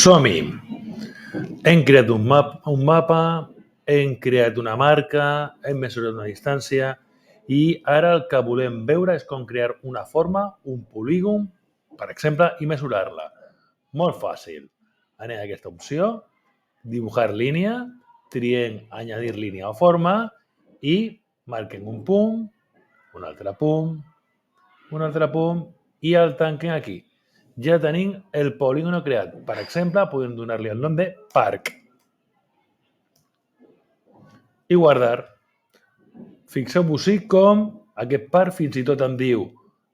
Som-hi! Hem creat un mapa, hem creat una marca, hem mesurat una distància i ara el que volem veure és com crear una forma, un polígon, per exemple, i mesurar-la. Molt fàcil. Anem a aquesta opció, dibujar línia, triem añadir línia o forma i marquem un punt, un altre punt i el tanquem aquí. Ja tenim el polígon creat. Per exemple, podem donar-li el nom de parc. I guardar. Fixeu-vos-hi com aquest parc fins i tot em diu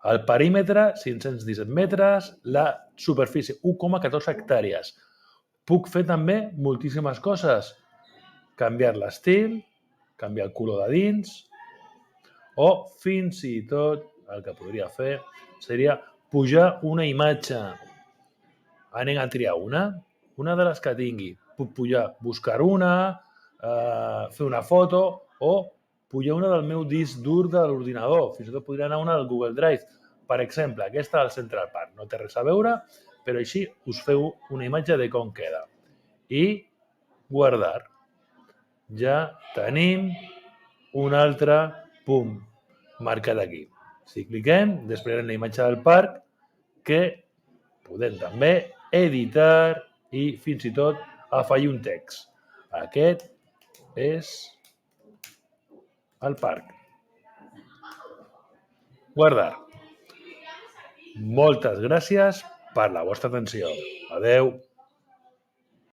el perímetre 517 metres, la superfície 1,14 hectàrees. Puc fer també moltíssimes coses. Canviar l'estil, canviar el color de dins o fins i tot el que podria fer seria pujar una imatge. Anem a triar una de les que tingui. Puc pujar, buscar una, fer una foto o pujar una del meu disc dur de l'ordinador. Fins i tot podria anar una del Google Drive. Per exemple, aquesta del Central Park. No té res a veure, però així us feu una imatge de com queda. I guardar. Ja tenim un altre punt marcat aquí. Si cliquem, desplegarem la imatge del parc que podem també editar i fins i tot afegir un text. Aquest és el parc. Guardar. Moltes gràcies per la vostra atenció. Adeu.